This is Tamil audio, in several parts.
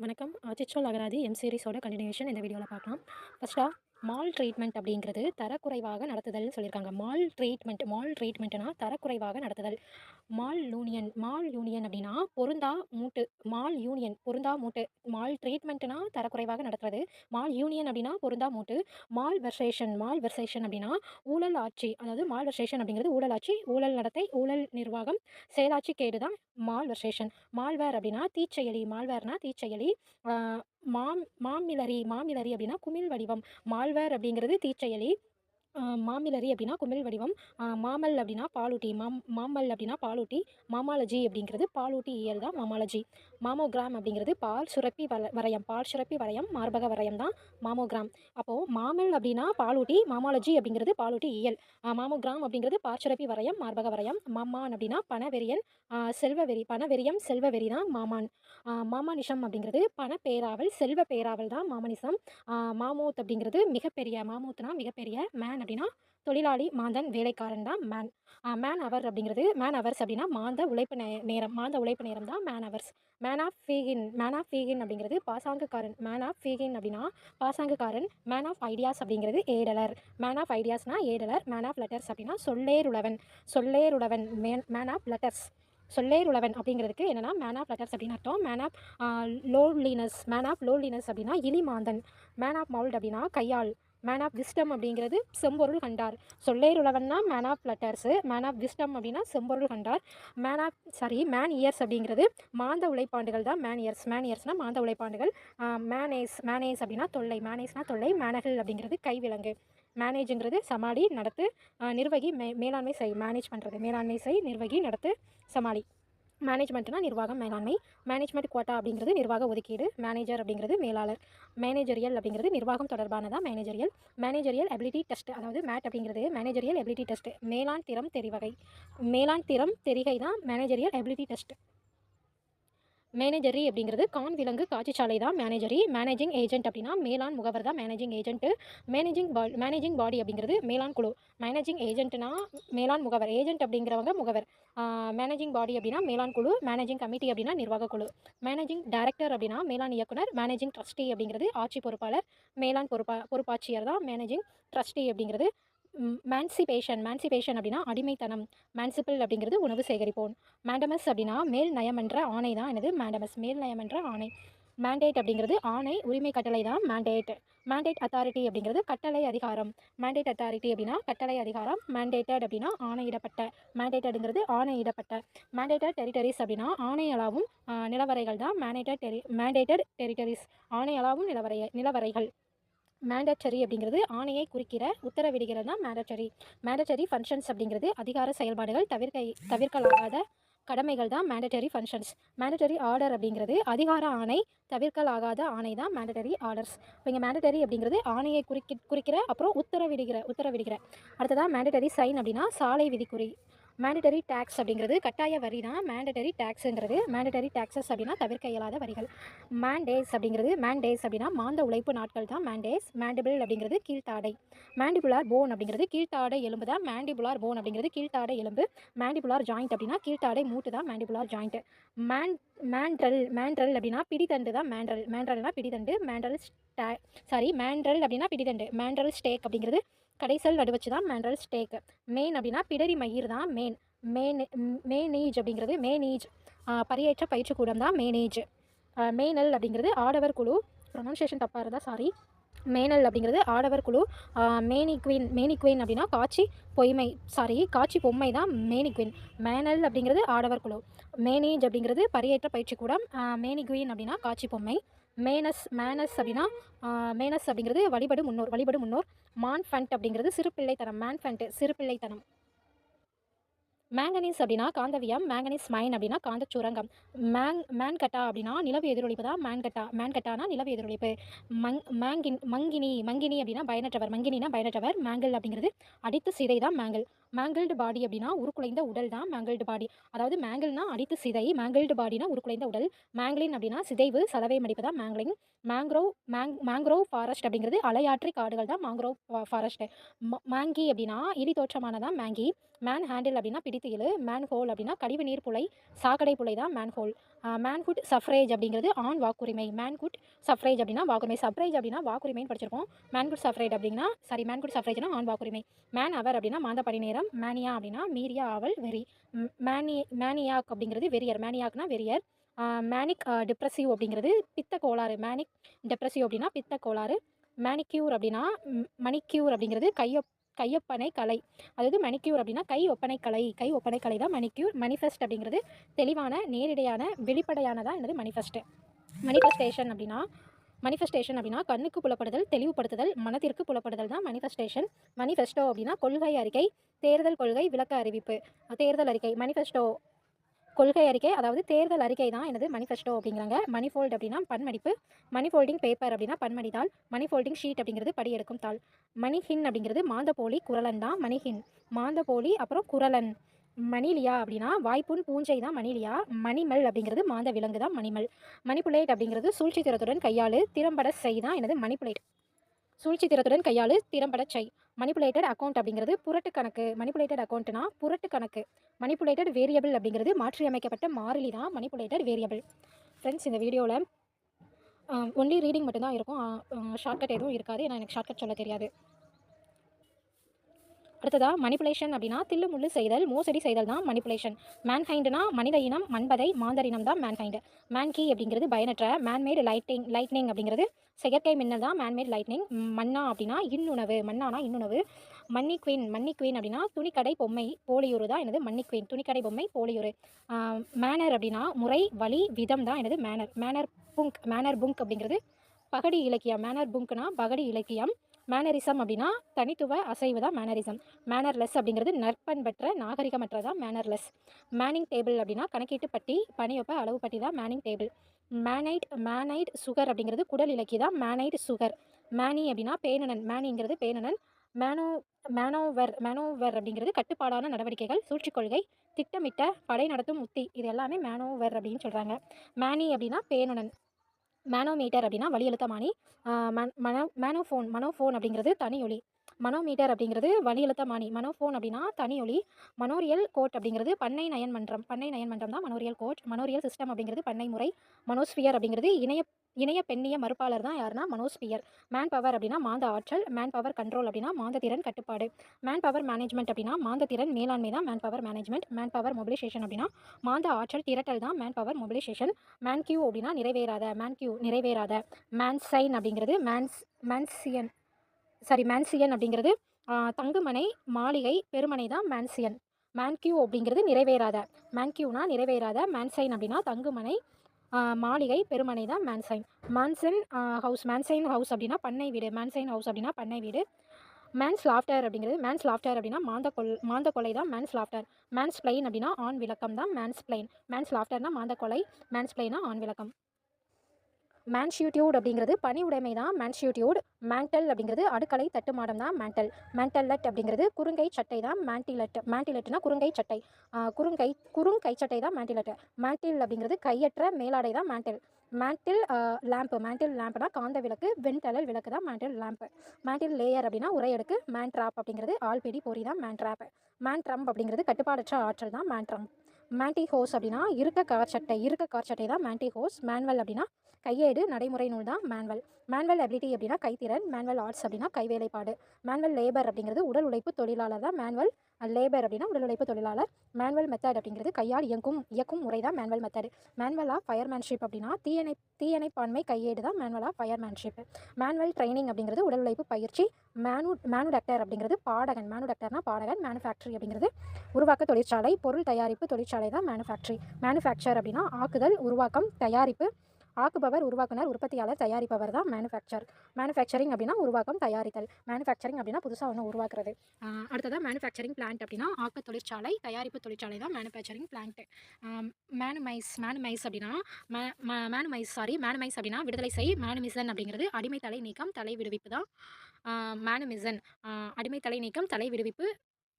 வணக்கம். அச்சச்சோ அகராதி சீரிஸோட கன்டினியூஷன் இந்த வீடியோவில் பார்க்கலாம். ஃபர்ஸ்ட்டா மால் ட்ரீட்மெண்ட் அப்படிங்கிறது தரக்குறைவாக நடத்துதல்னு சொல்லியிருக்காங்க. மால் ட்ரீட்மெண்ட்னா தரக்குறைவாக நடத்துதல். மால் யூனியன் அப்படின்னா பொருந்தா மூட்டு. மால் யூனியன் பொருந்தா மூட்டு. மால் ட்ரீட்மெண்ட்னா தரக்குறைவாக நடத்துறது. மால் யூனியன் அப்படின்னா பொருந்தா மூட்டு. மால் வெர்சேஷன் அப்படின்னா ஊழல் ஆட்சி. அதாவது மால் வெர்சேஷன் அப்படிங்கிறது ஊழல் ஆட்சி, ஊழல் நடத்தை, ஊழல் நிர்வாகம், செயலாட்சி கேடு தான் மால் வெர்சேஷன். மால்வேர் அப்படின்னா தீச்செயலி. மால்வேர்னா தீச்செயலி. ஆ மாமிலரி அப்படின்னா குமிழ் வடிவம். மால்வேர் அப்படிங்கிறது தீச்செயலி. மாமிலரி அப்படின்னா குமிழ் வடிவம். மாமல் அப்படின்னா பாலூட்டி. மாமல் அப்படின்னா பாலூட்டி. மாமாலஜி அப்படிங்கிறது பாலூட்டி இயல் தான் மாமாலஜி. மாமோகிராம் அப்படிங்கிறது பால் சுரப்பி வரையம், மார்பக வரையம் தான் மாமோகிராம். அப்போது மாமல் அப்படின்னா பாலூட்டி, மாமாலஜி அப்படிங்கிறது பாலூட்டி இயல். மாமோகிராம் அப்படிங்கிறது பால் வரையம், மார்பக வரையம். மாமான் அப்படின்னா பணவெறியன், செல்வவெறி. பணவெறியம் செல்வவெறி தான் மாமான். மாமானிஷம் அப்படிங்கிறது பணப்பேராவல், செல்வ பேராவல் தான் மாமனிசம். மாமூத் அப்படிங்கிறது மிகப்பெரிய. மாமூத்னா மிகப்பெரிய. மேன் அப்படின்னா தொழிலாளி, மாந்தன், வேலைக்காரன் தான் மேன். மேன் அவர்ஸ் அப்படின்னா மாந்த உழைப்பு நேரம். மாந்த உழைப்பு நேரம் தான் மேன் அவர்ஸ். மேன் ஆஃப் ஃபீகின் அப்படிங்கிறது பாசாங்குக்காரன். மேன் ஆஃப் ஃபீகின் அப்படின்னா பாசாங்குக்காரன். மேன் ஆஃப் ஐடியாஸ் அப்படிங்கிறது ஏடலர். மேன் ஆஃப் ஐடியாஸ்னா ஏடலர். மேன் ஆஃப் லெட்டர்ஸ் அப்படின்னா சொல்லேருளவன். Man of letters. சொல்லேருளவன் அப்படிங்கிறதுக்கு என்னென்னா மேன் ஆஃப் லெட்டர்ஸ் அப்படின்னு அர்த்தம். மேன் ஆஃப் லோன்லினஸ் அப்படின்னா இலிமாந்தன். மேன் ஆஃப் மவுல்ட் அப்படின்னா கையாள். மேன் ஆஃப் விஸ்டம் அப்படிங்கிறது செம்பொருள் கண்டார். சொல்லேருளவன்னா man of letters. Man of wisdom அப்படின்னா செம்பொருள் கண்டார். மேன் இயர்ஸ் அப்படிங்கிறது மாந்த உழைப்பாண்டுகள் தான் மேன் இயர்ஸ். மேன் இயர்ஸ்னால் மாந்த உழைப்பாண்டுகள். மேனேஸ் அப்படின்னா தொல்லை. மேனேஸ்னா தொல்லை. மேனகல் அப்படிங்கிறது கைவிலங்கு. மேனேஜுங்கிறது சமாளி, நடத்து, நிர்வகி, மேலாண்மை செய். மேனேஜ் பண்ணுறது. மேலாண்மை செய், நிர்வகி, நடத்து, சமாளி. மேனேஜ்மெண்ட்னா நிர்வாகம், மேலாண்மை. மேனேஜ்மெண்ட் குவாட்டா அப்படிங்கிறது நிர்வாக ஒதுக்கீடு. மேனேஜர் அப்படிங்கிறது மேலாளர். மேனேஜரியல் அப்படிங்கிறது நிர்வாகம் தொடர்பானதான் மேனேஜரியல். மேனேஜரியல் எபிலிட்டி டெஸ்ட், அதாவது மேட் அப்படிங்கிறது மேனேஜரியல் எபிலிட்டி டெஸ்ட். மேலாண் திறம் தெரிகை தான் மேனேஜரியல் எபிலிட்டி டெஸ்ட். மேனேஜரி அப்படிங்கிறது விலங்கு காட்சிச்சாலை தான் மேனேஜரி. மேனேஜிங் ஏஜென்ட் அப்படின்னா மேலாண் முகவர் தான் மேனேஜிங் ஏஜென்ட்டு. மேனேஜிங் பாடி அப்படிங்கிறது மேலாண் குழு. மேனேஜிங் ஏஜென்ட்னா மேலாண் முகவர். ஏஜென்ட் அப்படிங்கிறவங்க முகவர். மேனேஜிங் பாடி அப்படின்னா மேலாண் குழு. மேனேஜிங் கமிட்டி அப்படின்னா நிர்வாக குழு. மேனேஜிங் டைரக்டர் அப்படின்னா மேலாண் இயக்குனர். மேனேஜிங் ட்ரஸ்டி அப்படிங்கிறது ஆட்சி பொறுப்பாளர். மேலாண் பொறுப்பாட்சியர் தான் மேனேஜிங் ட்ரஸ்டி அப்படிங்கிறது. மேன்சிபேஷன் அப்படின்னா அடிமைத்தனம். மேன்சிபிள் அப்படிங்கிறது உணவு சேகரிப்போன். மேண்டமஸ் அப்படின்னா மேல் நயமன்ற ஆணை தான் எனது மேண்டமஸ். மேல் நயமன்ற ஆணை. மேண்டேட் அப்படிங்கிறது ஆணை, உரிமை கட்டளை தான் மேண்டேட். மேண்டேட் அத்தாரிட்டி அப்படிங்கிறது கட்டளை அதிகாரம். மேண்டேட் அத்தாரிட்டி அப்படின்னா கட்டளை அதிகாரம். மேண்டேட்டட் அப்படின்னா ஆணையிடப்பட்ட. மேண்டேட்டடுங்கிறது ஆணையிடப்பட்ட. மேண்டேட்டட் டெரிட்டரிஸ் அப்படின்னா ஆணையளாவும் நிலவரைகள் தான் மேண்டேட்டட் டெரிட்டரிஸ். ஆணையளாவும் நிலவரைகள். மேண்டட்டரி அப்படிங்கிறது ஆணையை குறிக்கிற உத்தரவிடுகிறது தான் மேண்டட்டரி ஃபங்க்ஷன்ஸ் அப்படிங்கிறது அதிகார செயல்பாடுகள் தவிர்க்கலாகாத கடமைகள் தான் மேண்டட்டரி ஃபங்க்ஷன்ஸ். மேண்டட்டரி ஆர்டர் அப்படிங்கிறது அதிகார ஆணை, தவிர்க்கலாகாத ஆணை தான் மேண்டட்டரி ஆர்டர்ஸ். இப்போ இங்கே மேண்டட்டரி அப்படிங்கிறது ஆணையை குறிக்கிற, அப்புறம் உத்தரவிடுகிற. அடுத்ததான் மேண்டட்டரி சைன் அப்படின்னா சாலை விதிக்குறி. மேண்டட்டரி டேக்ஸ் அப்படிங்கிறது கட்டாய வரி தான் மேண்டட்டரி டேக்ஸுங்கிறது. மேண்டட்டரி டேக்ஸஸ் அப்படின்னா தவிர்க்க இயலாத வரிகள். மேண்டேஸ் அப்படின்னா மாந்த உழைப்பு நாட்கள் தான் மேண்டேஸ். மேண்டிபிள் அப்படிங்கிறது கீழ்த்தாடை. மேண்டிபுலார் போன் அப்படிங்கிறது கீழ்த்தாடை எலும்பு தான் மேண்டிபுலார் போன் அப்படிங்கிறது கீழ்த்தாடை எலும்பு. மேண்டிபுலார் ஜாயிண்ட் அப்படின்னா கீழ்த்தாடை மூட்டு தான் மேண்டிபுலார் ஜாயிண்ட். மேண்ட்ரல் அப்படின்னா பிடித்தண்டு தான் மேண்ட்ரல்னா பிடித்தண்டு. மேண்ட்ரல் அப்படின்னா பிடித்தண்டு. மேண்ட்ரல் ஸ்டேக் அப்படிங்கிறது கடைசல் நடுவச்சு தான் மேண்ட்ரல் ஸ்டேக். மெயின் அப்படின்னா பிடரி மயிர் தான் மேனேஜ் அப்படிங்கிறது பரியேற்ற பயிற்சிக்கூடம் தான் மேனேஜ். மேனல் அப்படிங்கிறது ஆடவர் குழு. ப்ரொனன்சியேஷன் தப்பாக இருந்தால் சாரி. மேனல் அப்படிங்கிறது ஆடவர் குழு. மேனிக்வீன் அப்படின்னா காட்சி பொம்மை தான் மேனிக்வீன். மேனல் அப்படிங்கிறது ஆடவர் குழு. மேனேஜ் அப்படிங்கிறது பரியேற்ற பயிற்சிக்கூடம். மேனிக்வீன் அப்படின்னா காட்சி பொம்மை. மேனஸ் அப்படிங்கிறது வழிபடு முன்னோர். மான்ஃபண்ட் அப்படிங்கிறது சிறுபிள்ளைத்தனம். மேங்கனீஸ் அப்படின்னா காந்தவியம். மேங்கனீஸ் மைன் அப்படின்னா காந்த சுரங்கம். மேன்கட்டா அப்படின்னா நிலவு எதிரொலிப்பு தான் மேன்கட்டானா நிலவு எதிரொலிப்பு. மங்கினி அப்படின்னா பயனற்றவர். மேங்கிள் அப்படிங்கிறது அடித்து சிதை தான் மேங்கிள்டு பாடி அப்படின்னா உருக்குலைந்த உடல் தான் மேங்கிள்டு பாடி. அதாவது மேங்கிள்னா அடித்து சிதை, மேங்கிள்டு பாடினா உருக்குலைந்த உடல். மேங்கிளின் அப்படின்னா சிதைவு, சலவை மடிப்பு தான் மேங்கிளிங். மேங்க்ரோவ் ஃபாரஸ்ட் அப்படிங்கிறது அலையாற்றி காடுகள் தான் மேங்க்ரோவ் ஃபாரஸ்ட். மேங்கி அப்படின்னா இடி தோற்றமானதான் மேங்கி. மேன் ஹேண்டில் அப்படின்னா பிடித்து இழு. மேன் ஹோல் அப்படின்னா கழிவு நீர் புலை, சாக்கடை புலை தான் மேன் ஹோல். மேன்ஹுட் சஃப்ரேஜ் அப்படிங்கிறது ஆண் வாக்குரிமை. மேன்ஹுட் சஃப்ரேஜ் அப்படின்னா வாக்குரிமை. சஃப்ரேஜ் அப்படின்னா வாக்குரிமைன்னு படிச்சிருப்போம். மேன்ஹுட் சஃப்ரேஜ் அப்படின்னா மேன்ஹுட் சஃப்ரேஜ்னா ஆண் வாக்குரிமை. மேன் அவர் அப்படின்னா மாந்த பணி நேரம். மேனியா அப்படின்னா மீறியா ஆவல் வெறி. மேனியாக் அப்படிங்கிறது வெறியர். மேனியாக்னா வெறியர். மேனிக் டிப்ரெசிவ் அப்படிங்கிறது பித்த கோளாறு. மேனிக் டிப்ரெசிவ் அப்படின்னா பித்த கோளாறு. மேனிக்யூர் அப்படின்னா மணிக்யூர் அப்படிங்கிறது கையொப்பனை கலை. அதாவது மணிக்யூர் அப்படின்னா கை ஒப்பனை கலை தான் மணிக்யூர். மணிஃபெஸ்ட் அப்படிங்கிறது தெளிவான நேரிடையான வெளிப்படையானதான் என்னது மணிஃபெஸ்ட். மனிஃபெஸ்டேஷன் அப்படின்னா கண்ணுக்கு புலப்படுதல், தெளிவுபடுத்துதல், மனத்திற்கு புலப்படுதல் தான் மனிஃபெஸ்டேஷன். மனிஃபெஸ்டோ அப்படின்னா கொள்கை அறிக்கை, தேர்தல் கொள்கை விளக்க அறிவிப்பு. தேர்தல் அறிக்கை மனிஃபெஸ்டோ கொள்கை அறிக்கை, அதாவது தேர்தல் அறிக்கை தான் எனது மனிஃபெஸ்டோ அப்படிங்கிறாங்க. மணிஃபோல்ட் அப்படின்னா பன்மடிப்பு. மணிஃபோல்டிங் பேப்பர் அப்படின்னா பன்மடித்தாள். மணிஃபோல்டிங் ஷீட் அப்படிங்கிறது படி எடுக்கும் தாள். மணிஹின் அப்படிங்கிறது மாந்தப்போலி குரலன் தான் மணிஹின். மாந்தப்போலி அப்புறம் குரலன். மணிலியா அப்படின்னா வாய்ப்புண் பூஞ்சை தான் மணிலியா. மணிமல் அப்படிங்கிறது மாந்த விலங்கு தான் மணிமல். மணிப்புலேட் அப்படிங்கிறது சூழ்ச்சி திறத்துடன் கையாளு திறம்பட செய் தான் எனது மணிப்புலேட். சூழ்ச்சி திறத்துடன் கையாளு திறம்பட செய். மணிப்புலேட்டட் அக்கௌண்ட் அப்படிங்கிறது புரட்டு கணக்கு. மணிப்புலேட்டட் அக்கௌண்ட்னா புரட்டு கணக்கு. மணிப்புலேட்டட் வேரியபிள் அப்படிங்கிறது மாற்றியமைக்கப்பட்ட மாறிலி தான் மணிப்புலேட்டட் வேரியபிள். ஃப்ரெண்ட்ஸ், இந்த வீடியோவில் ஒன்லி ரீடிங் மட்டும்தான் இருக்கும். ஷார்ட்கட் எதுவும் இருக்காது, ஏன்னா எனக்கு ஷார்ட்கட் சொல்ல தெரியாது. அடுத்ததாக மணிப்புலேஷன் அப்படின்னா தில்லு முள்ளு செய்தல், மோசடி செய்தல் தான் மணிப்புலேஷன். மேன்ஹைண்டுனா மனித இனம், மண்பதை மாந்தரினம் தான் மேன்ஹைண்டு. மேன்கி அப்படிங்கிறது பயனற்ற. மேன்மேடு லைட்னிங் அப்படிங்கிறது செயற்கை மின்னல் தான் மேன்மேட் லைட்னிங். மன்னா அப்படின்னா இன்னுணவு. மன்னானா இன்னுணவு. மன்னி குவீன் அப்படின்னா துணிக்கடை பொம்மை போலியுறு தான் எனது மன்னி குவீன். துணிக்கடை பொம்மை போலியுறு. மேனர் அப்படின்னா முறை, வழி, விதம் தான் எனது மேனர். மேனர் புங்க் அப்படிங்கிறது பகடி இலக்கியம். மேனர் புங்க்னா பகடி இலக்கியம். மேனரிசம் அப்படின்னா தனித்துவ அசைவு தான் மேனரிசம். மேனர்லெஸ் அப்படிங்கிறது நற்பண்பற்ற நாகரிகமற்றதான் மேனர்லெஸ். மேனிங் டேபிள் அப்படின்னா கணக்கீட்டு பட்டி, பணியொப்ப அளவு பட்டி தான் மேனிங் டேபிள். மேனைட் சுகர் அப்படிங்கிறது குடல் இலக்கி தான் மேனைட் சுகர். மேனி அப்படின்னா பேணனன். மேனிங்கிறது பேணனன். மேனோவர் அப்படிங்கிறது கட்டுப்பாடான நடவடிக்கைகள், சூழ்ச்சி கொள்கை, திட்டமிட்ட படை நடத்தும் உத்தி. இது எல்லாமே மேனோவர் அப்படின்னு சொல்கிறாங்க. மேனி அப்படின்னா பேணுனன். மேனோமீட்டர் அப்படின்னா வலியழுத்தமானி. மனோஃபோன் அப்படிங்கிறது தனியொலி. மனோமீட்டர் அப்படிங்கிறது வலியழுத்தமானி. மனோஃபோன் அப்படின்னா தனியொலி. மனோரியல் கோட் அப்படிங்கிறது பண்ணை நயன்மன்றம் தான் மனோரியல் கோட். மனோரியல் சிஸ்டம் அப்படிங்கிறது பண்ணை முறை. மனோஸ்பியர் அப்படிங்கிறது இணைய பெண்ணிய மறுப்பாளர் தான் யாருன்னா மனோஸ்பியர். மேன் பவர் அப்படின்னா மாந்த ஆற்றல். மேன் பவர் கண்ட்ரோல் அப்படின்னா மாந்த திறன் கட்டுப்பாடு. மேன் பவர் மேனேஜ்மெண்ட் அப்படின்னா மாந்த திறன் மேலாண்மை தான் man power management. Man power mobilisation அப்படின்னா மாந்த ஆற்றல் திரட்டல் தான் மேன் பவர் மொபிலைசேஷன். மேன்கியூ அப்படின்னா நிறைவேறாத. மேன்சைன் அப்படிங்கிறது மேன்சியன் அப்படிங்கிறது தங்குமனை, மாளிகை, பெருமனை தான் மேன்சியன். மேன்கியூ அப்படிங்கிறது நிறைவேறாத. மேன்கியூனா நிறைவேறாத. மேன்சைன் அப்படின்னா தங்குமனை, மாளிகை, பெருமனை தான் மேன்சைன். மேன்சைன் ஹவுஸ் அப்படின்னா பண்ணை வீடு. மேன்சைன் ஹவுஸ் அப்படின்னா பண்ணை வீடு. மேன்ஸ் லாஃப்டர் அப்படின்னா மாந்த கொலை தான் மேன்ஸ் லாஃப்டர். மேன்ஸ் பிளைன் அப்படின்னா ஆண் விளக்கம் தான் மேன்ஸ் பிளைன். மேன்ஸ் லாஃப்டர்னா மாந்த கொலை, மேன்ஸ் பிளைனா ஆண் விளக்கம். மேன்ஷியூட்யூட் அப்படிங்கிறது பணி உடைமை தான் மேன்ஷியூட்யூட். மேண்டல் அப்படிங்கிறது அடுக்கலை தட்டுமாடம் தான் மேண்டல். மேண்டல்லட் அப்படிங்கிறது குறுங்கை சட்டை தான் மேண்டிலெட்னா குறுங்கை சட்டை. குறுங்கை சட்டை தான் மேண்டிலெட். மேண்டில் அப்படிங்கிறது கையற்ற மேலாடை தான் மேண்டில். மேண்டில் லேம்ப்னா காந்த விளக்கு, வெண்தழல் விளக்கு தான் மேண்டில் லேம்ப். மேண்டில் லேயர் அப்படின்னா உரையடுக்கு. மேன் ட்ராப் அப்படிங்கிறது ஆள்பிடி பொறி தான் மேன் ட்ராப். மேன் ட்ரம்ப் அப்படிங்கிறது கட்டுப்பாடற்ற ஆற்றல் தான் மேன் ட்ரம்ப். மேண்டி ஹோஸ் அப்படின்னா இருக்க கார் சட்டை தான் மேண்டி ஹோஸ். மேன்வல் அப்படின்னா கையேடு, நடைமுறை நூல் தான் மேன்வல். மேன்வல் எபிலிட்டி அப்படின்னா கைத்திறன். மேன்வல் ஆர்ட்ஸ் அப்படின்னா கைவேலைப்பாடு. மேன்வல் லேபர் அப்படிங்கிறது உடல் உழைப்பு தொழிலாளர் தான் மேன்வல் லேபர் அப்படின்னா உடல் உழைப்பு தொழிலாளர். மேன்வல் மெத்தட் அப்படிங்கிறது கையால் இயக்கும் முறை தான் மேன்வல் மெத்தட். மேன்வல் ஆஃப் ஃபயர்மேன்ஷிப் அப்படின்னா தீயணைப்பான்மை கையேடு தான் மேன்வல் ஆஃப் ஃபயர்மேன்ஷிப். மேன்வல் ட்ரைனிங் அப்படிங்கிறது உடல் உழைப்பு பயிற்சி. மேனுடக்டர் அப்படிங்கிறது பாடகன். மேனுடக்டர்னா பாடகன். மேனுஃபேக்சரி அப்படிங்கிறது உருவாக்க தொழிற்சாலை, பொருள் தயாரிப்பு தொழிற்சாலை தான் மேனுஃபேக்சரி. மேனுஃபேக்சர் அப்படின்னா ஆக்குதல், உருவாக்கம், தயாரிப்பு. ஆக்குபவர், உருவாக்குனர், உற்பத்தியாளர், தயாரிப்பவர் தான் மேனுஃபேக்சரிங் அப்படின்னா உருவாக்கம், தயாரித்தல். மேனுஃபேக்சரிங் அப்படின்னா புதுசாக ஒன்று உருவாக்குறது. அடுத்ததாக மேனுஃபேக்சரிங் பிளான்ட் அப்படின்னா ஆக்க தொழிற்சாலை, தயாரிப்பு தொழிற்சாலை தான் மேனுஃபேக்சரிங் பிளான்ட். மேனுமைஸ் அப்படின்னா விடுதலை செய். மேனுமிசன் அப்படிங்கிறது அடிமை தலை நீக்கம், தலை விடுவிப்பு தான் மேனுமிசன். அடிமை தலை நீக்கம், தலை விடுவிப்பு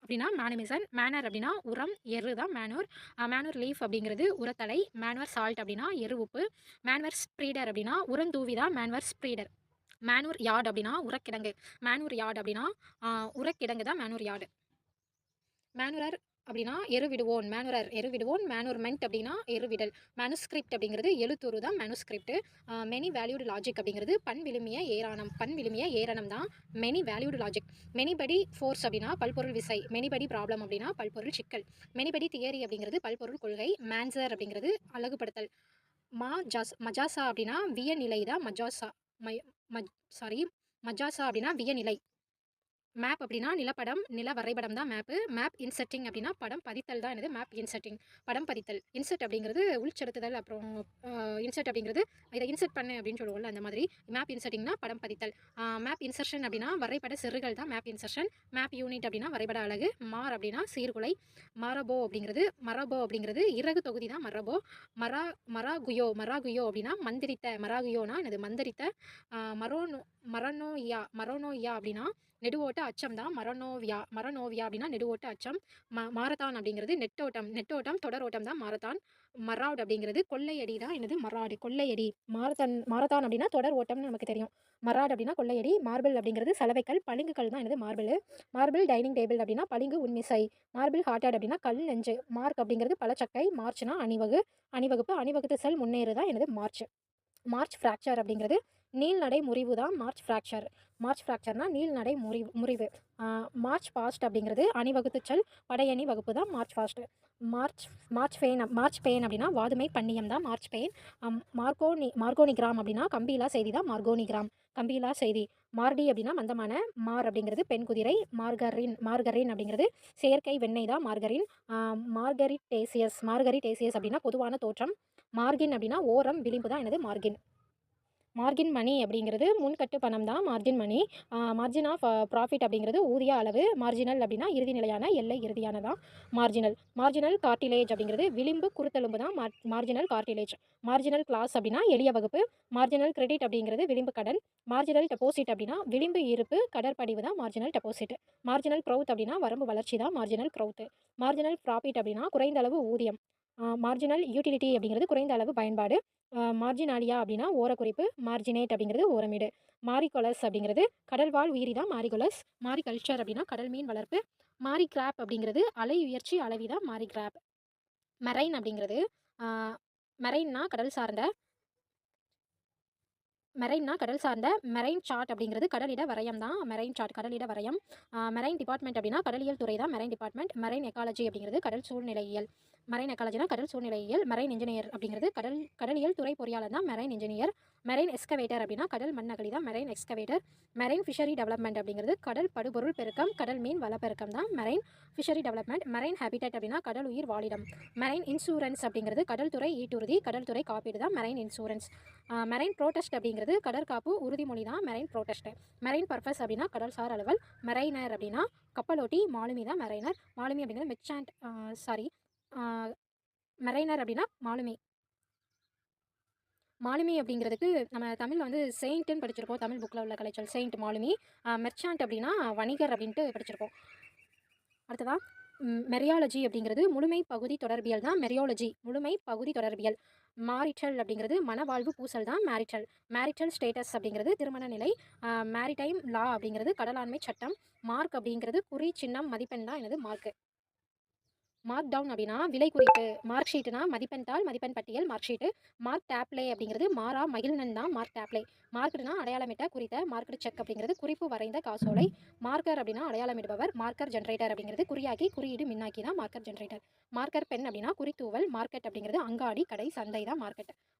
அப்படின்னா மேனுமிசன். மேனர் அப்படின்னா உரம், எரு தான் மேனூர் லீஃப் அப்படிங்கிறது உரத்தலை. மேனுவர் சால்ட் அப்படின்னா எரு உப்பு. மேனுவர் ஸ்ப்ரீடர் அப்படின்னா உரந்தூவி தான் மேனுவர் ஸ்ப்ரீடர். மேனூர் யார்டு அப்படின்னா உரக்கிடங்கு. மேனூர் யார்டு அப்படின்னா உரக்கிடங்கு தான் மேனூர் யார்டு. அப்படின்னா எருவிடுவோன், மேனுரர் எருவிடுவோன், மேனுர்மென்ட் அப்படின்னா எருவிடல், மேனுஸ்கிரிப்ட் அப்படிங்கிறது எழுத்துரு தான் மேனுஸ்கிரிப்ட். மெனி வேல்யூடு லாஜிக் அப்படிங்கிறது பண் விழுமிய ஏரணம் தான் மெனி வேல்யூடு லாஜிக். மெனிபடி ஃபோர்ஸ் அப்படின்னா பல்பொருள் விசை, மெனிபடி ப்ராப்ளம் அப்படின்னா பல்பொருள் சிக்கல், மெனிபடி தியரி அப்படிங்கிறது பல்பொருள் கொள்கை, மேன்சர் அப்படிங்கிறது அழகுபடுத்தல், மஜாசா அப்படின்னா வியநிலை தான் மஜாசா, மை மஜ் சாரி மஜாசா அப்படின்னா வியநிலை. மேப் அப்படின்னா நிலப்படம், நில வரைபடம் தான் மேப்பு. மேப் இன்செர்ட்டிங் அப்படின்னா படம் பதித்தல் தான் என்னது மேப் இன்செர்ட்டிங், படம் பதித்தல். இன்செர்ட் அப்படிங்கிறது உள்செலுத்துதல், அப்புறம் இன்செர்ட் அப்படிங்கிறது இதை இன்செர்ட் பண்ணு அப்படின்னு சொல்லுவோம்ல அந்த மாதிரி. மேப் இன்செர்ட்டிங்னா படம் பதித்தல். மேப் இன்சர்ஷன் அப்படின்னா வரைபட செருகல் தான் மேப் இன்சர்ஷன். மேப் யூனிட் அப்படின்னா வரைபட அலகு. மார் அப்படின்னா சீர்குலை. மரபோ அப்படிங்கிறது இறகு தொகுதி தான் மரபோ. மரா மராகுயோ அப்படின்னா மராகுயோனா என்னது மந்திரித்த. மரோனோயா அப்படின்னா நெடுவோட்ட அச்சம் தான் மரனோவியா அப்படின்னா நெடுவோட்ட அச்சம். மாரத்தான் அப்படிங்கிறது நெட்டோட்டம் தொடரோட்டம் தான் மாரத்தான். மராட் அப்படிங்கிறது கொள்ளையடி தான் என்னது மராடு கொள்ளையடி. மாரத்தான் அப்படின்னா தொடர் ஓட்டம்னு நமக்கு தெரியும். மராட் அப்படின்னா கொள்ளையடி. மார்பிள் அப்படிங்கிறது சலவைக்கல், பளிங்குக்கல் தான் என்னது மார்பிள் டைனிங் டேபிள் அப்படின்னா பளிங்கு உண்மிசை. மார்பிள் ஹார்ட்டட் அப்படின்னா கல் நெஞ்சு. மார்க் அப்படிங்கிறது பழச்சக்கை. மார்ச்னா அணிவகுப்பு. அணிவகுத்து செல் முன்னேறு தான் என்னது மார்ச் ஃப்ராக்சர் அப்படிங்கிறது நீள்நடை முறிவு தான் மார்ச் ஃப்ராக்சர்னா நீள்நடை முறிவு. மார்ச் பாஸ்ட் அப்படிங்கிறது அணிவகுத்துச்சல் படையணி வகுப்பு தான் மார்ச் ஃபாஸ்ட். மார்ச் பெயின் அப்படின்னா வாதுமை பண்ணியம் தான் மார்ச் பெயின். மார்கோனிகிராம் அப்படின்னா கம்பீலா செய்தி தான் கம்பீலா செய்தி. மார்டி அப்படின்னா மந்தமான. மார் அப்படிங்கிறது பெண் குதிரை. மார்கரின் அப்படிங்கிறது செயற்கை வெண்ணெய் தான் மார்கரின். மார்கரிட்டேசியஸ் அப்படின்னா பொதுவான தோற்றம். மார்கின் அப்படின்னா ஓரம் விளிம்பு தான் என்னது மார்கின் மணி அப்படிங்கிறது முன்கட்டு பணம் தான் margin money. Margin of profit அப்படிங்கிறது ஊதிய அளவு. மார்ஜினல் அப்படின்னா இறுதி நிலையான எல்லை இறுதியானதான் மார்ஜினல் கார்டிலேஜ் அப்படிங்கிறது விளிம்பு குருத்தெலும்பு தான் மார்ஜினல் கார்டிலேஜ். மார்ஜினல் கிளாஸ் அப்படின்னா எளிய வகுப்பு. மார்ஜினல் கிரெடிட் அப்படிங்கிறது விளிம்பு கடன். மார்ஜினல் டெபாசிட் அப்படின்னா விளிம்பு இருப்பு கடற்படிவு தான் மார்ஜினல் டெபாசிட். மார்ஜினல் க்ரௌத் அப்படின்னா வரம்பு வளர்ச்சி தான் மார்ஜினல் க்ரௌத். மார்ஜினல் ப்ராஃபிட் அப்படின்னா குறைந்த அளவு ஊதியம். மார்ஜினல் யூட்டிலிட்டி அப்படிங்கிறது குறைந்த அளவு பயன்பாடு. மார்ஜினாலியா அப்படின்னா ஓரக்குறிப்பு. மார்ஜினேட் அப்படிங்கிறது ஓரமீடு. மாரிகொலஸ் அப்படிங்கிறது கடல்வாழ் உயிரி தான் மாரிகொலஸ். மாரிகல்ச்சர் அப்படின்னா கடல் மீன் வளர்ப்பு. மாரி கிராப் அப்படிங்கிறது அலை உயர்ச்சி அளவி தான் மாரி கிராப். மெரைன் அப்படிங்கிறது மெரைன்னா கடல் சார்ந்த மெரைன் சார்ட் அப்படிங்கிறது கடலிட வரையம் தான் மெரைன் சார்ட் கடலிட வரையம். மெரைன் டிபார்ட்மெண்ட் அப்படின்னா கடலியல் துறை தான் மெரைன் டிபார்ட்மெண்ட். மெரைன் எக்காலஜி அப்படிங்கிறது கடல் சூழ்நிலையியல். மெரைன் எக்காலஜினா கடல் சூழ்நிலையியல். மெரைன் இன்ஜினியர் அப்படிங்கிறது கடலியல் துறை பொறியாளர் தான் மெரைன் இன்ஜினியர். மெரைன் எக்ஸ்கவேட்டர் அப்படின்னா கடல் மண்ணகலி தான் marine excavator. Marine fishery development அப்படிங்கிறது கடல் படுபொருள் பெருக்கம் கடல் மீன் வளப்பெருக்கம் தான் marine fishery development. Marine habitat அப்படின்னா கடல் உயிர் வாழிடம். மெரைன் இன்சூரன்ஸ் அப்படிங்கிறது கடல் துறை ஈட்டுறுதி கடல் துறை காப்பீடு தான் மெரைன் இன்சூரன்ஸ். மெரைன் ப்ரோட்டஸ்ட் அப்படிங்கிறது கடற்காப்பு உறுதிமொழி தான் மெரைன் ப்ரோட்டஸ்ட். மெரைன் பர்பஸ் அப்படின்னா கடல்சார் அலுவல். மெரைனர் அப்படின்னா கப்பலோட்டி. மாலுமி தான் மெரைனர். மாலுமி அப்படிங்கிறது மெரைனர் அப்படின்னா மாலுமி அப்படிங்கிறதுக்கு நம்ம தமிழில் வந்து செயின்ட்டுன்னு படிச்சிருப்போம். தமிழ் புக்கில் உள்ள கலைச்சொல் செயின்ட் மாலுமி. மெர்ச்சாண்ட் அப்படின்னா வணிகர் அப்படின்ட்டு படிச்சிருப்போம். அடுத்ததான் மெரியாலஜி அப்படிங்கிறது முழுமை பகுதி தொடர்பியல் தான் மெரியாலஜி முழுமை பகுதி தொடர்பியல். மாரிட்டல் அப்படிங்கிறது மனவாழ்வு பூசல் தான் மேரிட்டல் ஸ்டேட்டஸ் அப்படிங்கிறது திருமண நிலை. மேரிடைம் லா அப்படிங்கிறது கடலாண்மை சட்டம். மார்க் அப்படிங்கிறது குறி சின்னம் மதிப்பெண் தான் என்னது மார்க் டவுன் அப்படின்னா விலை குறிப்பு. மார்க் ஷீட்னா மதிப்பெண் தாள் மதிப்பெண் பட்டியல் மார்க் ஷீட்டு. மார்க் டேப்லே அப்படிங்கிறது மாறா மகிழ்நன் தான் மார்க் டேப்லே. மார்க்டுனா அடையாளமிட்ட குறித்த. மார்க்டு செக் அப்படிங்கிறது குறிப்பு வரைந்த காசோலை. மார்க்கர் அப்படின்னா அடையாளமிடுபவர். மார்க்கர் ஜென்ரேட்டர் அப்படிங்கிறது குறியாக்கி குறியீடு மின்னாக்கி தான் மார்க்கர் ஜென்ரேட்டர். மார்க்கர் பென் அப்படின்னா குறித்தூவல். மார்க்கெட் அப்படிங்கிறது அங்காடி கடை சந்தை தான்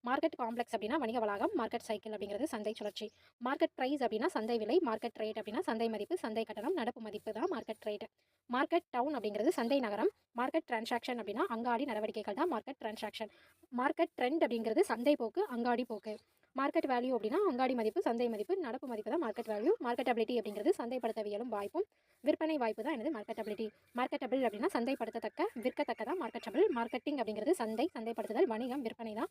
மார்க்கெட் காம்ப்ளெக்ஸ் அப்படின்னா வணிக வளாகம். மார்க்கெட் சைக்கிள் அப்படிங்கிறது சந்தை சுழற்சி. மார்க்கெட் ப்ரைஸ் அப்படின்னா சந்தை விலை. மார்க்கெட் ரேட் அப்படின்னா சந்தை மதிப்பு சந்தை கட்டணம் நடப்பு மதிப்பு தான் மார்க்கெட் ரேட். மார்க்கெட் டவுன் அப்படிங்கிறது சந்தை நகரம். மார்க்கெட் டிரான்சாக்ஷன் அப்படின்னா அங்காடி நடவடிக்கைகள் தான் மார்க்கெட் டிரான்சாக்ஷன். மார்க்கெட் ட்ரெண்ட் அப்படிங்கிறது சந்தை போக்கு அங்காடி போக்கு. மார்க்கெட் வேல்யூ அப்படின்னா அங்காடி மதிப்பு சந்தை மதிப்பு நடப்பு மதிப்பு தான் மார்க்கெட் வேல்யூ. மார்க்கெட்டபிலிட்டி அப்படிங்கிறது சந்தைப்படுத்தவியலும் வாய்ப்பும் விற்பனை வாய்ப்பு தான் என்னது மார்க்கெட்டபிலிட்டி. மார்க்கெட்டபிள் அப்படின்னா சந்தைப்படுத்தத்தக்க விற்கத்தக்க தான் மார்க்கெட்டபிள். மார்க்கெட்டிங் அப்படிங்கிறது சந்தைப்படுத்துதல் வணிகம் விற்பனை தான்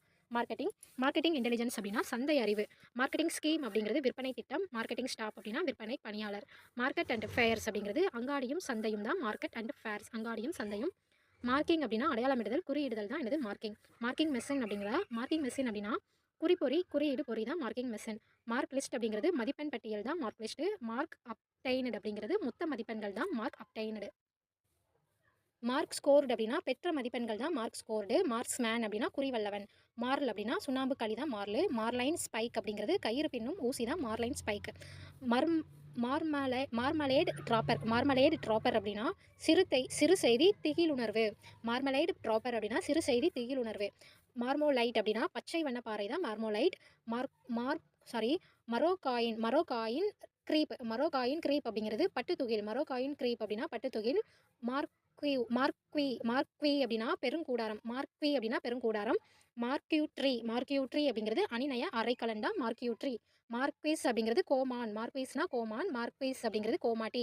மார்க்கெட்டிங் இன்டெலிஜென்ஸ் அப்படின்னா சந்தை அறிவு. மார்க்கெட்டிங் ஸ்கீம் அப்படிங்கிறது விற்பனை திட்டம். மார்க்கெட்டிங் ஸ்டாஃப் அப்படின்னா விற்பனை பணியாளர். மார்க்கெட் அண்ட் ஃபேர்ஸ் அப்படிங்கிறது அங்காடியும் சந்தையும் தான் மார்க்கெட் அண்ட் ஃபேர்ஸ் அங்காடியும் சந்தையும். மார்க்கிங் அப்படின்னா அடையாளமிடுதல் குறியிடுதல் தான் என்னது மார்க்கிங் மெஷின் அப்படின்னா குறியீடு பொறி தான் மார்க்கிங் மெஷின். மார்க் லிஸ்ட் அப்படிங்கிறது மதிப்பெண் பட்டியல் தான் மார்க் லிஸ்ட்டு. மார்க் அப்டைனடு அப்படிங்கிறது மொத்த மதிப்பெண்கள் தான் மார்க் அப்டைனடு. மார்க் ஸ்கோர்டு அப்படின்னா பெற்ற மதிப்பெண்கள் தான் மார்க் ஸ்கோர்டு. மார்க்ஸ் மேன் அப்படின்னா குறிவல்லவன். மார்ல் அப்படின்னா சுண்ணாம்பு களி தான் மார்லு. மார்லைன் ஸ்பைக் அப்படிங்கிறது கயிறு பின்னும் ஊசி தான் மார்லைன் ஸ்பைக். மர்ம் மார்மலேடு ட்ராப்பர் அப்படின்னா சிறு செய்தி திகிலுணர்வு. மார்மலேடு ட்ராப்பர் அப்படின்னா சிறு செய்தி திகிலுணர்வு. மார்மோலைட் அப்படின்னா பச்சை வண்ணப்பாறை தான் மார்மோலைட். மார்க் மார்க் சாரி மரோகாயின் க்ரீப் அப்படிங்கிறது பட்டுத்துகில். மரோகாயின் க்ரீப் அப்படின்னா பட்டுத்துகில். மார்க்வி அப்படின்னா பெருங்கூடாரம். மார்க்யூட்ரி அப்படிங்கிறது அணிநய அரைக்கலன் தான் மார்க்யூட்ரி. மார்க்வீஸ் அப்படிங்கிறது கோமான். மார்க்வீஸ்னா கோமான். மார்க்வீஸ் அப்படிங்கிறது கோமாட்டி.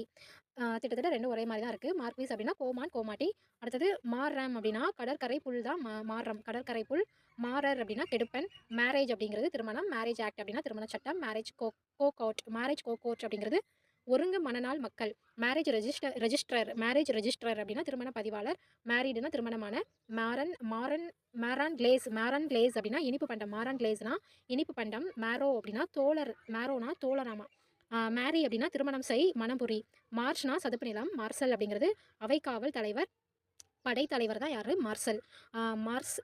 கிட்டத்தட்ட ரெண்டும் ஒரே மாதிரி தான் இருக்குது. மார்க்வீஸ் அப்படின்னா கோமான், கோமாட்டி. அடுத்தது மார்ரம் அப்படின்னா கடற்கரை புல் தான் மார்ரம், கடற்கரை புல். மாரர் அப்படின்னா கெடுப்பன். மேரேஜ் அப்படிங்கிறது திருமணம். மேரேஜ் ஆக்ட் அப்படின்னா திருமண சட்டம். மேரேஜ் கோகோட் அப்படிங்கிறது ஒருங்கு மனநாள் மக்கள். மேரேஜ் ரெஜிஸ்ட்ரர் அப்படின்னா திருமண பதிவாளர். மேரீடுனா திருமணமான. மாரன் கிளேஸ் அப்படின்னா இனிப்பு பண்டம். மாரன் கிளேஸ்னா இனிப்பு பண்டம். மேரோனா தோழராமா. மேரி அப்படின்னா திருமணம் செய், மணம்புரி. மார்ச்னா சதுப்பு நிலம். மார்சல் அப்படிங்கிறது அவைக்காவல் தலைவர், படைத்தலைவர் தான் யார்? மார்சல்.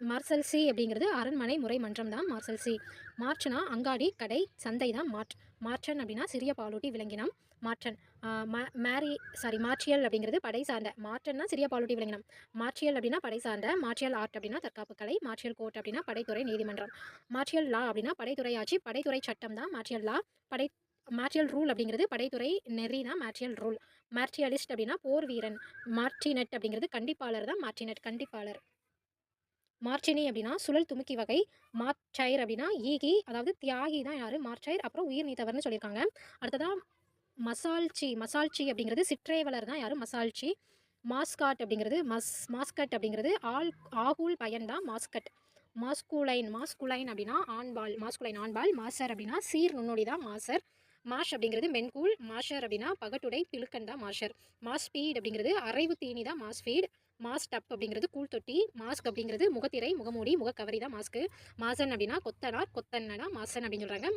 மார்சல் சி அப்படிங்கிறது அரண்மனை முறை மன்றம் தான் மார்சல் சி. மார்ச்னா அங்காடி, கடை, சந்தை தான் மார்ச்சன் அப்படின்னா சிறிய பாலூட்டி விலங்கினம். மார்ச்சன். மார்ச்சியல் அப்படிங்கிறது படை சார்ந்த. மார்ச்சன்னா சிறிய பாலூட்டி விலங்கினம். மார்ச்சியல் அப்படின்னா படை சார்ந்த. மார்ச்சியல் ஆர்ட் அப்படின்னா தற்காப்பு கலை. மார்ச்சியல் கோர்ட் அப்படின்னா படைத்துறை நீதிமன்றம். மார்ச்சியல் லா அப்படின்னா படைத்துறை ஆட்சி, படைத்துறை சட்டம் தான் மார்ச்சியல் லா. மார்ச்சியல் ரூல் அப்படிங்கிறது படைத்துறை நெறி தான் மார்ச்சியல் ரூல். மார்ச்சியலிஸ்ட் அப்படின்னா போர் வீரன். மார்டினெட் அப்படிங்கிறது கண்டிப்பாளர் தான் மார்டினெட், கண்டிப்பாளர். மார்ச்சினி அப்படின்னா சுழல் துமுக்கி வகை. மார்ச்சைர் அப்படின்னா ஈகி, அதாவது தியாகி தான் யார்? மார்ச்சைர். அப்புறம் உயிர் நீத்தவர்னு சொல்லியிருக்காங்க. அடுத்ததான் மசால்ச்சி அப்படிங்கிறது சிற்றேவலர் தான் யார்? மசால்ச்சி. மாஸ்கட் அப்படிங்கிறது ஆகூல் பயன் தான் மாஸ்கட். மாஸ்குலைன் அப்படின்னா ஆண்பால். மாசர் அப்படின்னா சீர் நுண்ணொடி தான் மாசர். மாஷ் அப்படிங்கிறது மென்கூல். மாஷர் அப்படின்னா பகட்டுடை பிழுக்கன் தான் மாஷர். மாஸ்பீட் அப்படிங்கிறது அரைவு தீனி தான் மாஸ்பீட். மாஸ்டப் அப்படிங்கிறது கூழ் தொட்டி. மாஸ்க் அப்படிங்கிறது முகத்திரை, முகமூடி, முகக்கவரி தான் மாஸ்க்கு. மாசன் அப்படின்னா கொத்தனா மாசன் அப்படின்னு சொல்கிறாங்க.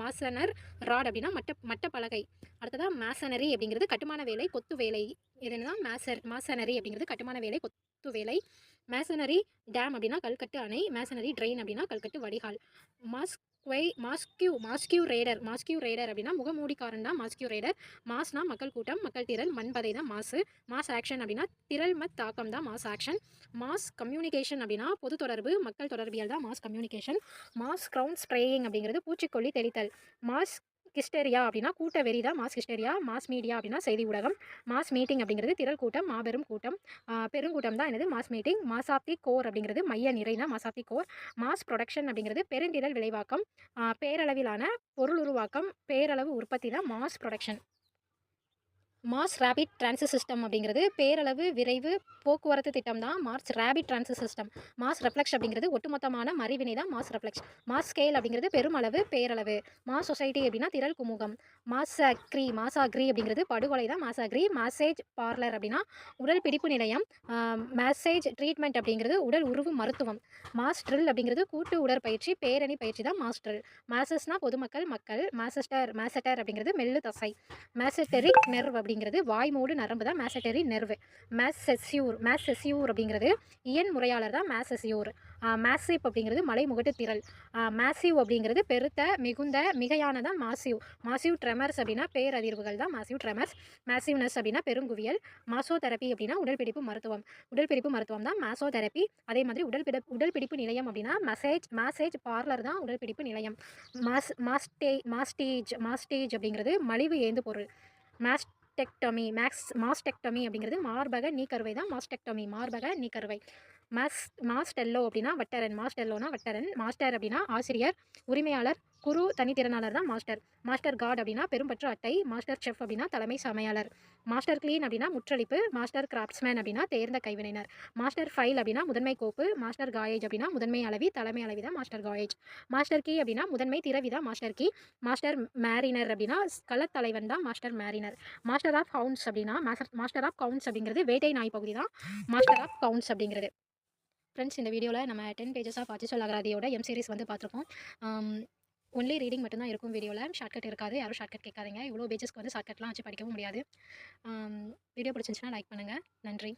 மாசனர் ராட் அப்படின்னா மட்ட பலகை. அடுத்ததான் மேசனரி அப்படிங்கிறது கட்டுமான வேலை, கொத்து வேலை. இதுனா மாசனரி அப்படிங்கிறது கட்டுமான வேலை, கொத்து வேலை. மேசனரி டேம் அப்படின்னா கல்கட்டு அணை. மேசனரி ட்ரெயின் அப்படின்னா கல்கட்டு வடிகால். மாஸ்கியூ ரேடர் அப்படின்னா முகமூடிக்காரன் தான் மாஸ்கியூ ரேடர். மாஸ்னா மக்கள் கூட்டம், மக்கள் திரள், மண்பதை தான் மாசு. மாஸ் ஆக்ஷன் அப்படின்னா திரள் தாக்கம் தான் மாஸ் ஆக்ஷன். மாஸ் கம்யூனிகேஷன் அப்படின்னா பொது தொடர்பு, மக்கள் தொடர்பியல் தான் mass communication. Mass ground spraying அப்படிங்கிறது பூச்சிக்கொல்லி தெளித்தல். மாஸ் ஹிஸ்டரியா அப்படின்னா கூட்ட வெறி தான் மாஸ் ஹிஸ்டரியா. மாஸ் மீடியா அப்படின்னா செய்தி ஊடகம். மாஸ் மீட்டிங் அப்படிங்கிறது திரள் கூட்டம், மாபெரும் கூட்டம், பெருங்கூட்டம் தான் என்னது? Mass meeting. Mass of the core அப்படிங்கிறது மைய நிறை தான் mass of the core. Mass production அப்படிங்கிறது பெருந்திரள் விளைவாக்கம், பேரளவிலான பொருள் உருவாக்கம், பேரளவு உற்பத்தி தான் mass production. Mass rapid transit system அப்படிங்கிறது பேரளவு விரைவு போக்குவரத்து திட்டம் தான் mass rapid transit system. Mass reflex அப்படிங்கிறது ஒட்டுமொத்தமான மறிவினை தான் மாஸ் ரெஃப்ளெக்ஸ். மாஸ் ஸ்கேல் அப்படிங்கிறது பெருமளவு, பேரளவு. மாஸ் சொசைட்டி அப்படின்னா திரள் குமுகம். மாசாக்ரி அப்படிங்கிறது படுகொலை தான் மாசாக்ரி. மாசேஜ் பார்லர் அப்படின்னா உடல் பிடிப்பு நிலையம். மேசேஜ் ட்ரீட்மெண்ட் அப்படிங்கிறது உடல் உருவு மருத்துவம். மாஸ் ட்ரில் அப்படிங்கிறது கூட்டு உடற்பயிற்சி, பேரணி பயிற்சி தான் மாஸ் ட்ரில். மாசஸ்னா பொதுமக்கள், மக்கள். மேசட்டர் அப்படிங்கிறது மெல்லு தசை. மேசட்டரிக் நெர்வ் அப்படிங்கிறது வாய்மூடு நரம்பு தான் மேசட்டரி நெர்வு. மேசெஸ்யூர் அப்படிங்கிறது இயன் முறையாளர் தான் மேசெஸ்யூர். மேசிப் அப்படிங்கிறது மலைமுகட்டு திரள். மேசிவ் அப்படிங்கிறது பெருத்த, மிகுந்த, மிகையானதான் மாசிவ் ட்ரெமர்ஸ் அப்படின்னா பேரதிர்வுகள் தான் மாசிவ் ட்ரெமர்ஸ். மேசிவ்னஸ் அப்படின்னா பெருங்குவியல். மாசோதெரப்பி அப்படின்னா உடல்பிடிப்பு மருத்துவம் தான் மாசோதெரப்பி. அதே மாதிரி உடல்பிடிப்பு நிலையம் அப்படின்னா மேசேஜ் பார்லர் தான் உடல்பிடிப்பு நிலையம். மாஸ்டேஜ் அப்படிங்கிறது மலிவு ஏந்து பொருள். மாஸ்டெக்டமி அப்படிங்கிறது மார்பக நீக்கருவை தான் மாஸ்டெக்டமி, மார்பக நீக்கருவை. மாஸ்டெல்லோ அப்படின்னா வட்டரன். மாஸ்டர் அப்படின்னா ஆசிரியர், உரிமையாளர், குரு, தனித்திறனாளர் தான் மாஸ்டர் கார்டு அப்படின்னா பெரும்பற்று அட்டை. மாஸ்டர் செஃப் அப்படின்னா தலைமை சமையலர். மாஸ்டர் கிளீன் அப்படின்னா முற்றளிப்பு. மாஸ்டர் கிராஃப்ட்ஸ்மேன் அப்படின்னா தேர்ந்த கைவினைஞர். மாஸ்டர் ஃபைல் அப்படின்னா முதன்மை கோப்பு. மாஸ்டர் காயேஜ் அப்படின்னா முதன்மை அளவி, தலைமை அளவி தான் மாஸ்டர் காயேஜ். மாஸ்டர் கீ அப்படின்னா முதன்மை திறவி தான் மாஸ்டர் கீ. மாஸ்டர் மேரினர் அப்படின்னா களத்தலைவன் தான் மாஸ்டர் மேரினர். மாஸ்டர் ஆஃப் கவுண்ட்ஸ் அப்படிங்கிறது வேட்டை நாய் பகுதி தான் மாஸ்டர் ஆஃப் கவுண்ட்ஸ் அப்படிங்கிறது. ஃப்ரெண்ட்ஸ், இந்த வீடியோவில் நம்ம 10 பேஜஸ் ஆஃப் அஜிசல் அகராதியோட எம் சீரிஸ் வந்து பார்த்துருக்கோம். ஒன்லி ரீடிங் மட்டும்தான் இருக்கும் வீடியோவில். ஷார்ட்கட் இருக்காது. யாரும் ஷார்ட்கட் கேட்காதீங்க. இவ்வளோ பேஜஸ்க்கு வந்து ஷார்ட்கட்லாம் வச்சு படிக்கவும் முடியாது. வீடியோ பிடிச்சிருந்துச்சுன்னா லைக் பண்ணுங்கள். நன்றி.